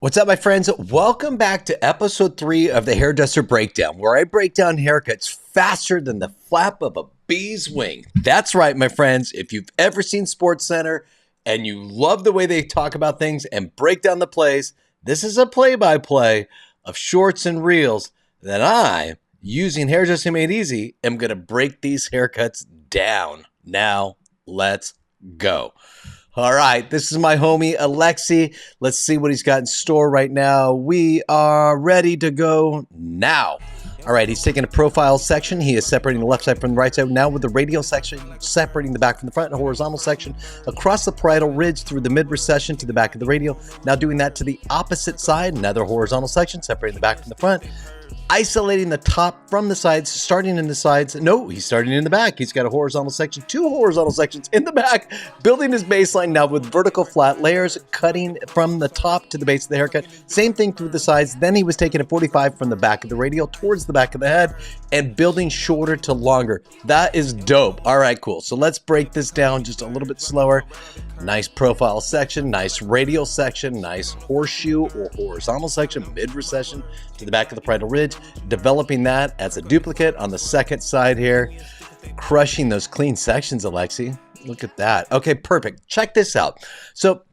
What's up, my friends? Welcome back to episode 3 of the Hairdresser Breakdown, where I break down haircuts faster than the flap of a bee's wing. That's right, my friends. If you've ever seen SportsCenter and you love the way they talk about things and break down the plays, this is a play-by-play of shorts and reels that I, using Hairdressing Made Easy, am going to break these haircuts down. Now, let's go. All right, this is my homie, Alexi. Let's see what he's got in store right now. We are ready to go now. All right, he's taking a profile section. He is separating the left side from the right side. Now with the radial section, separating the back from the front, and a horizontal section across the parietal ridge through the mid-recession to the back of the radial. Now doing that to the opposite side, another horizontal section, separating the back from the front. Isolating the top from the sides, starting in the sides. No, he's starting in the back. He's got a horizontal section, 2 horizontal sections in the back, building his baseline now with vertical flat layers, cutting from the top to the base of the haircut. Same thing through the sides. Then he was taking a 45 from the back of the radial towards the back of the head and building shorter to longer. That is dope. All right, cool. So let's break this down just a little bit slower. Nice profile section, nice radial section, nice horseshoe or horizontal section, mid-recession to the back of the parietal ridge. Developing that as a duplicate on the second side here. Crushing those clean sections, Alexi. Look at that. Okay, perfect. Check this out. So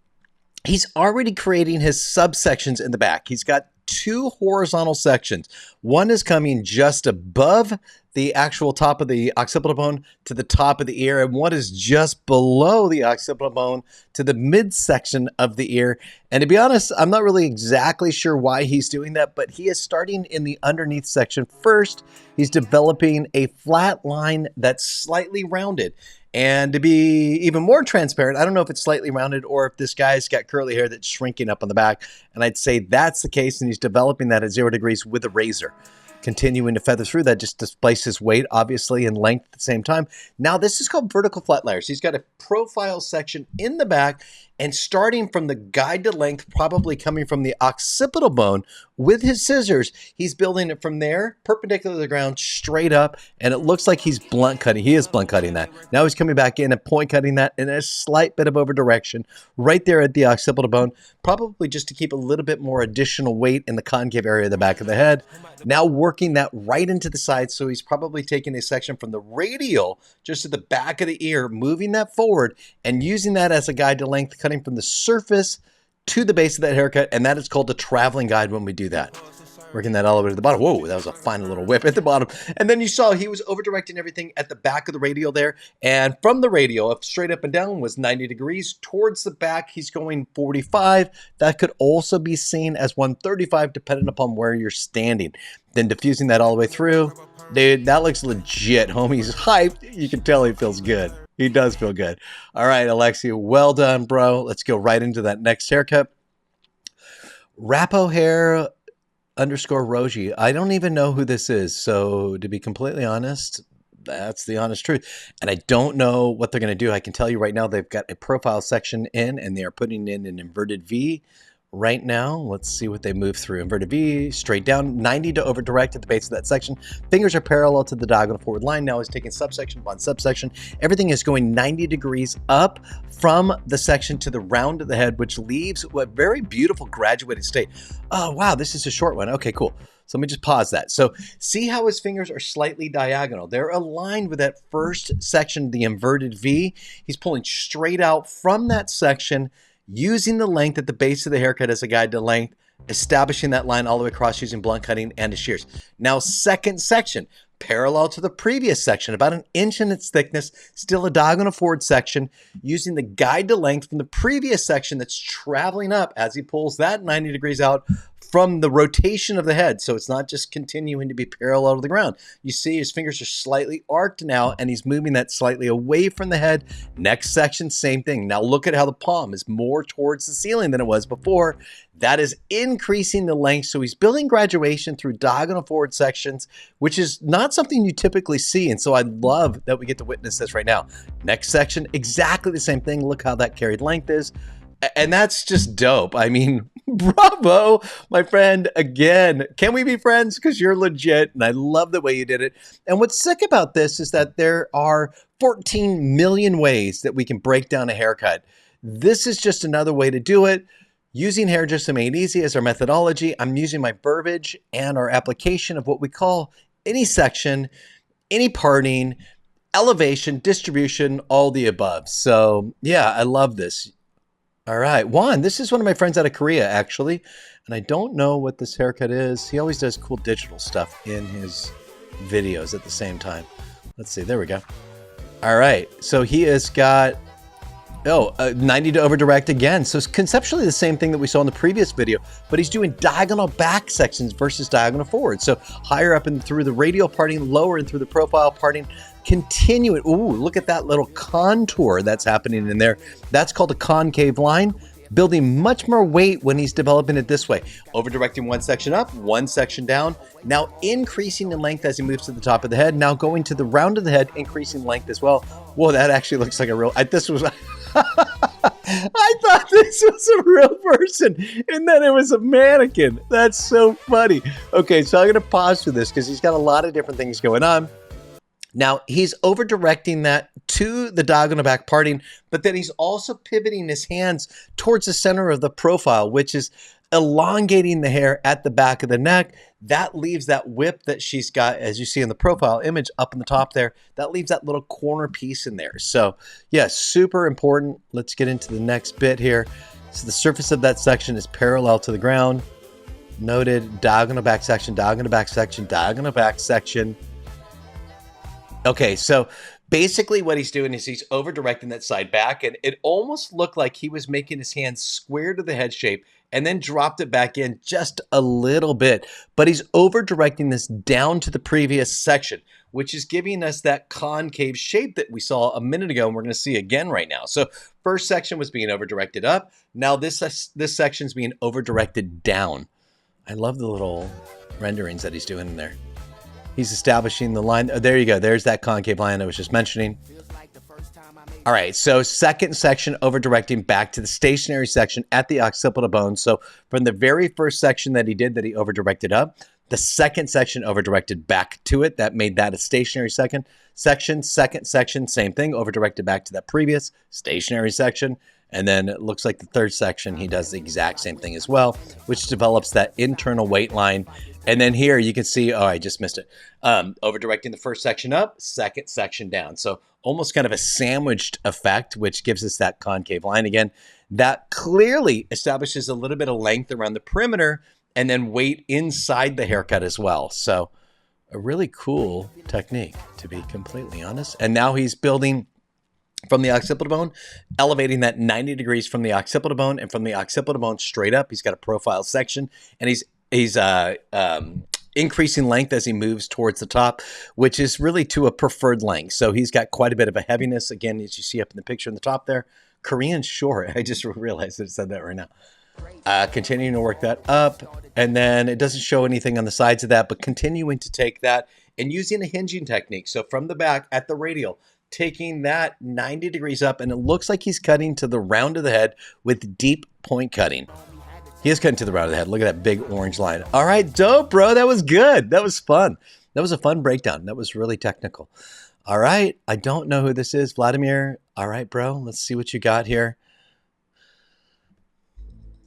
he's already creating his subsections in the back. He's got 2 horizontal sections. One is coming just above the actual top of the occipital bone to the top of the ear, and one is just below the occipital bone to the midsection of the ear. And to be honest, I'm not really exactly sure why he's doing that, but he is starting in the underneath section first. He's developing a flat line that's slightly rounded. And to be even more transparent, I don't know if it's slightly rounded or if this guy's got curly hair that's shrinking up on the back. And I'd say that's the case, and he's developing that at 0 degrees with a razor. Continuing to feather through that just displaces weight, obviously, and length at the same time. Now, this is called vertical flat layers. He's got a profile section in the back, and starting from the guide to length, probably coming from the occipital bone with his scissors, he's building it from there, perpendicular to the ground, straight up, and it looks like he's blunt cutting. He is blunt cutting that. Now he's coming back in and point cutting that in a slight bit of over direction right there at the occipital bone, probably just to keep a little bit more additional weight in the concave area of the back of the head. Now working that right into the side, so he's probably taking a section from the radial, just at the back of the ear, moving that forward and using that as a guide to length, cutting from the surface to the base of that haircut, and that is called the traveling guide when we do that. Working that all the way to the bottom. Whoa, that was a fine little whip at the bottom. And then you saw he was over-directing everything at the back of the radial there. And from the radial, up straight up and down, was 90 degrees. Towards the back, he's going 45. That could also be seen as 135, depending upon where you're standing. Then diffusing that all the way through. Dude, that looks legit, homie. He's hyped. You can tell he feels good. He does feel good. All right, Alexi, well done, bro. Let's go right into that next haircut. Rapo hair _ Roji. I don't even know who this is. So to be completely honest, that's the honest truth. And I don't know what they're going to do. I can tell you right now, they've got a profile section in, and they are putting in an inverted V right now. Let's see what they move through. Inverted V, straight down, 90 to over direct at the base of that section. Fingers are parallel to the diagonal forward line. Now he's taking subsection upon subsection. Everything is going 90 degrees up from the section to the round of the head, which leaves a very beautiful graduated state. Oh, wow, this is a short one. Okay, cool. So let me just pause that. So see how his fingers are slightly diagonal. They're aligned with that first section, the inverted V. He's pulling straight out from that section, using the length at the base of the haircut as a guide to length, establishing that line all the way across using blunt cutting and his shears. Now, second section, parallel to the previous section, about 1 inch in its thickness, still a diagonal forward section, using the guide to length from the previous section that's traveling up as he pulls that 90 degrees out from the rotation of the head. So it's not just continuing to be parallel to the ground. You see his fingers are slightly arced now, and he's moving that slightly away from the head. Next section, same thing. Now look at how the palm is more towards the ceiling than it was before. That is increasing the length. So he's building graduation through diagonal forward sections, which is not something you typically see. And so I love that we get to witness this right now. Next section, exactly the same thing. Look how that carried length is. And that's just dope. I mean, bravo, my friend. Again, can we be friends? Because you're legit, and I love the way you did it. And what's sick about this is that there are 14 million ways that we can break down a haircut. This is just another way to do it. Using Hairdresser Made Easy as our methodology, I'm using my verbiage and our application of what we call any section, any parting, elevation, distribution, all the above. So yeah, I love this. All right, Juan, this is one of my friends out of Korea, actually. And I don't know what this haircut is. He always does cool digital stuff in his videos at the same time. Let's see, there we go. All right, so he has got, 90 to over direct again. So it's conceptually the same thing that we saw in the previous video, but he's doing diagonal back sections versus diagonal forward. So higher up and through the radial parting, lower and through the profile parting, continue it. Ooh, look at that little contour that's happening in there. That's called a concave line, building much more weight when he's developing it this way. Over directing one section up, one section down, now increasing in length as he moves to the top of the head, now going to the round of the head, increasing length as well. Whoa, that actually looks like a real, this was, I thought this was a real person, and then it was a mannequin. That's so funny. Okay, so I'm going to pause for this because he's got a lot of different things going on. Now, he's over directing that to the diagonal back parting, but then he's also pivoting his hands towards the center of the profile, which is elongating the hair at the back of the neck. That leaves that whip that she's got, as you see in the profile image up in the top there, that leaves that little corner piece in there. So yeah, super important. Let's get into the next bit here. So the surface of that section is parallel to the ground. Noted, diagonal back section, diagonal back section, diagonal back section. Okay, so basically what he's doing is he's over directing that side back, and it almost looked like he was making his hands square to the head shape and then dropped it back in just a little bit. But he's over directing this down to the previous section, which is giving us that concave shape that we saw a minute ago, and we're going to see again right now. So first section was being over directed up. Now this section is being over directed down. I love the little renderings that he's doing in there. He's establishing the line. Oh, there you go. There's that concave line I was just mentioning. All right, so second section over directing back to the stationary section at the occipital bone. So from the very first section that he did that he over directed up, the second section over directed back to it. That made that a stationary second section. Second section, same thing, over directed back to that previous stationary section. And then it looks like the third section, he does the exact same thing as well, which develops that internal weight line. And then here you can see, oh, I just missed it. Over directing the first section up, second section down. So almost kind of a sandwiched effect, which gives us that concave line again. That clearly establishes a little bit of length around the perimeter and then weight inside the haircut as well. So a really cool technique, to be completely honest. And now he's building from the occipital bone, elevating that 90 degrees from the occipital bone, and from the occipital bone straight up. He's got a profile section, and he's increasing length as he moves towards the top, which is really to a preferred length. So he's got quite a bit of a heaviness, again, as you see up in the picture in the top there. Korean short. I just realized that it said that right now. Continuing to work that up, and then it doesn't show anything on the sides of that, but continuing to take that and using a hinging technique. So from the back at the radial, taking that 90 degrees up, and it looks like he's cutting to the round of the head with deep point cutting. He is cutting to the round of the head. Look at that big orange line. All right, dope, bro. That was good. That was fun. That was a fun breakdown. That was really technical. All right. I don't know who this is. Vladimir. All right, bro. Let's see what you got here.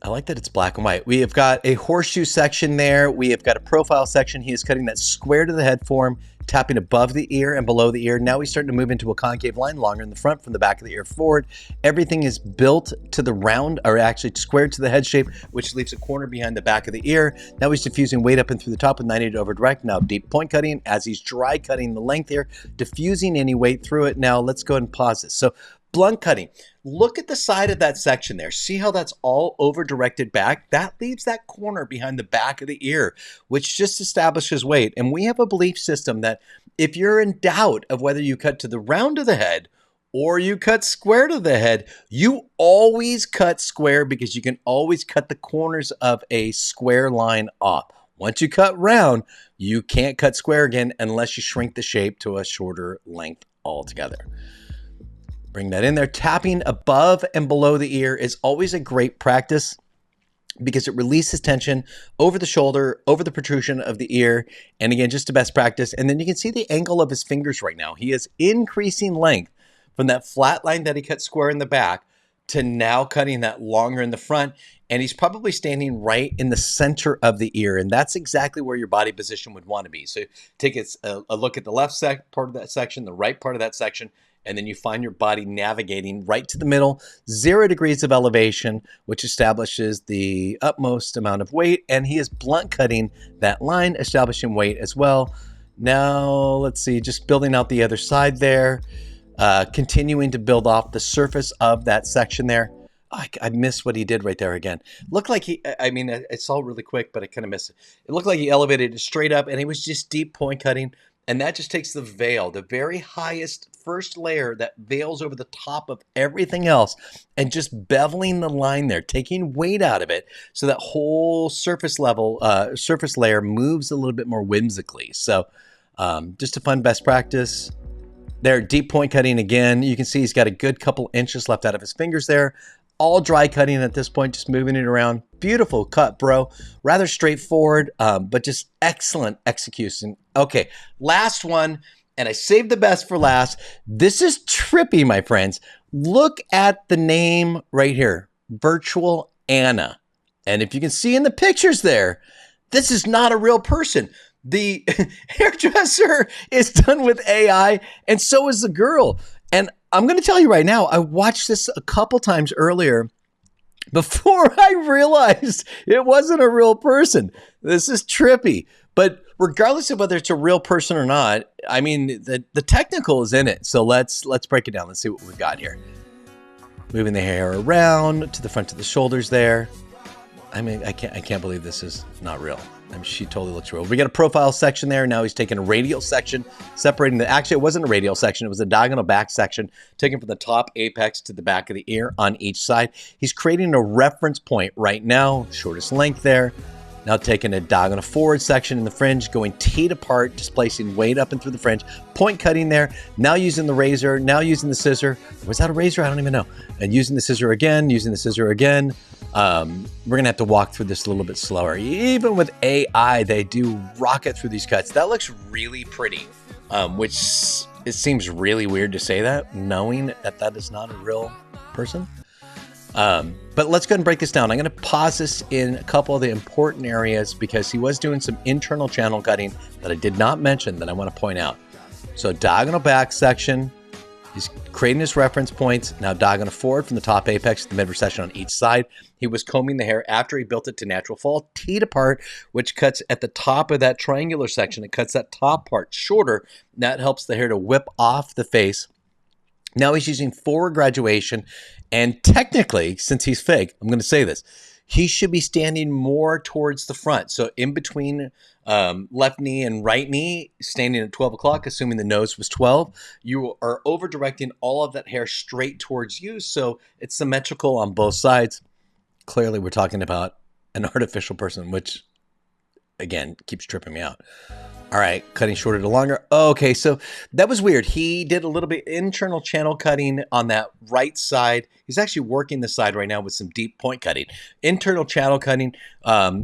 I like that it's black and white. We have got a horseshoe section there. We have got a profile section. He is cutting that square to the head form, tapping above the ear and below the ear. Now he's starting to move into a concave line, longer in the front from the back of the ear forward. Everything is built to the round, or actually squared to the head shape, which leaves a corner behind the back of the ear. Now he's diffusing weight up and through the top with 90 to over direct. Now deep point cutting as he's dry cutting the length here, diffusing any weight through it. Now let's go ahead and pause this. So blunt cutting. Look at the side of that section there. See how that's all over directed back? That leaves that corner behind the back of the ear, which just establishes weight. And we have a belief system that if you're in doubt of whether you cut to the round of the head or you cut square to the head, you always cut square, because you can always cut the corners of a square line off. Once you cut round, you can't cut square again unless you shrink the shape to a shorter length altogether. Bring that in there. Tapping above and below the ear is always a great practice because it releases tension over the shoulder, over the protrusion of the ear. And again, just a best practice. And then you can see the angle of his fingers right now. He is increasing length from that flat line that he cut square in the back to now cutting that longer in the front. And he's probably standing right in the center of the ear. And that's exactly where your body position would want to be. So take a look at the left part of that section, the right part of that section, and then you find your body navigating right to the middle, 0 degrees of elevation, which establishes the utmost amount of weight. And he is blunt cutting that line, establishing weight as well. Now, let's see, just building out the other side there, continuing to build off the surface of that section there. I missed what he did right there again. Looked like I saw it really quick, but I kind of missed it. It looked like he elevated it straight up, and he was just deep point cutting. And that just takes the veil, the very highest first layer that veils over the top of everything else, and just beveling the line there, taking weight out of it, so that whole surface layer moves a little bit more whimsically. So just a fun best practice. There, deep point cutting again. You can see he's got a good couple inches left out of his fingers there. All dry cutting at this point, just moving it around. Beautiful cut, bro. Rather straightforward, but just excellent execution. Okay, last one, and I saved the best for last. This is trippy, my friends. Look at the name right here, Virtual Anna. And if you can see in the pictures there, this is not a real person. The hairdresser is done with AI, and so is the girl. And I'm going to tell you right now, I watched this a couple times earlier before I realized it wasn't a real person. This is trippy. But regardless of whether it's a real person or not, I mean, the technical is in it. So let's break it down. Let's see what we've got here. Moving the hair around to the front of the shoulders there. I mean, I can't believe this is not real. I mean, she totally looks real. We got a profile section there. Now he's taking a radial section, separating actually, it wasn't a radial section. It was a diagonal back section, taken from the top apex to the back of the ear on each side. He's creating a reference point right now, shortest length there. Now taking a diagonal forward section in the fringe, going teeth apart, displacing weight up and through the fringe, point cutting there. Now using the razor, now using the scissor. Was that a razor? I don't even know. And using the scissor again, using the scissor again. We're going to have to walk through this a little bit slower. Even with AI, they do rocket through these cuts. That looks really pretty, which it seems really weird to say that, knowing that that is not a real person. But let's go ahead and break this down. I'm going to pause this in a couple of the important areas because he was doing some internal channel cutting that I did not mention that I want to point out. So diagonal back section, he's creating his reference points. Now diagonal forward from the top apex to the mid recession on each side. He was combing the hair after he built it to natural fall, teed apart, which cuts at the top of that triangular section. It cuts that top part shorter. That helps the hair to whip off the face. Now he's using forward graduation, and technically, since he's fake, I'm going to say this, he should be standing more towards the front. So in between left knee and right knee, standing at 12 o'clock, assuming the nose was 12, you are over directing all of that hair straight towards you. So it's symmetrical on both sides. Clearly, we're talking about an artificial person, which, again, keeps tripping me out. All right, cutting shorter to longer. Okay, so that was weird. He did a little bit internal channel cutting on that right side. He's actually working the side right now with some deep point cutting. Internal channel cutting,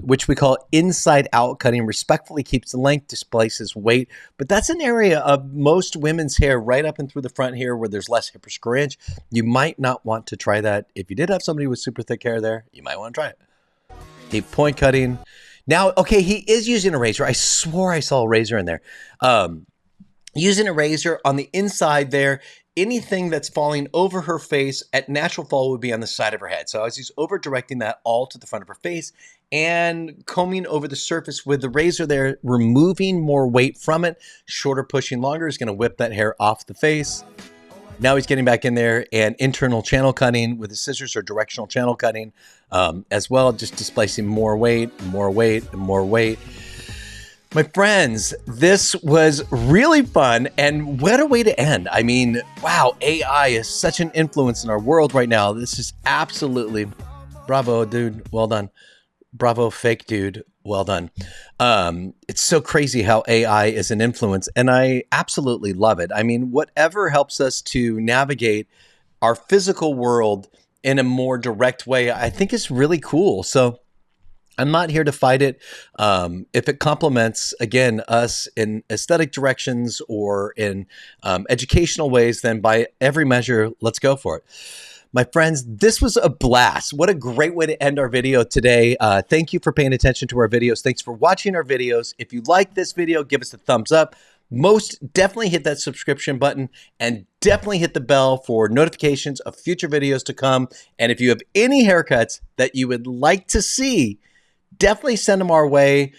which we call inside out cutting, respectfully keeps the length, displaces weight. But that's an area of most women's hair right up and through the front here where there's less hip or scrinch. You might not want to try that. If you did have somebody with super thick hair there, you might want to try it. Deep point cutting. Now, okay, he is using a razor. I swore I saw a razor in there. Using a razor on the inside there, anything that's falling over her face at natural fall would be on the side of her head. So as he's over directing that all to the front of her face and combing over the surface with the razor there, removing more weight from it, shorter pushing longer is going to whip that hair off the face. Now he's getting back in there and internal channel cutting with the scissors or directional channel cutting as well, just displacing more weight, more weight, and more weight. My friends, this was really fun, and what a way to end. I mean, wow, AI is such an influence in our world right now. This is absolutely, bravo, dude, well done. Bravo, fake dude, well done. It's so crazy how AI is an influence, and I absolutely love it. I mean, whatever helps us to navigate our physical world in a more direct way, I think is really cool. So I'm not here to fight it. If it complements, again, us in aesthetic directions or in educational ways, then by every measure, let's go for it. My friends, this was a blast. What a great way to end our video today. Thank you for paying attention to our videos. Thanks for watching our videos. If you like this video, give us a thumbs up. Most definitely hit that subscription button and definitely hit the bell for notifications of future videos to come. And if you have any haircuts that you would like to see, definitely send them our way.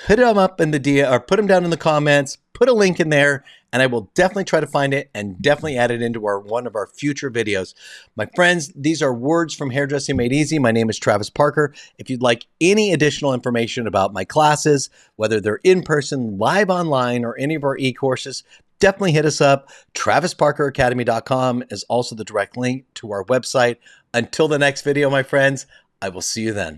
Hit them up in the DM or put them down in the comments. Put a link in there, and I will definitely try to find it and definitely add it into one of our future videos. My friends, these are words from Hairdressing Made Easy. My name is Travis Parker. If you'd like any additional information about my classes, whether they're in person, live online, or any of our e-courses, definitely hit us up. TravisParkerAcademy.com is also the direct link to our website. Until the next video, my friends, I will see you then.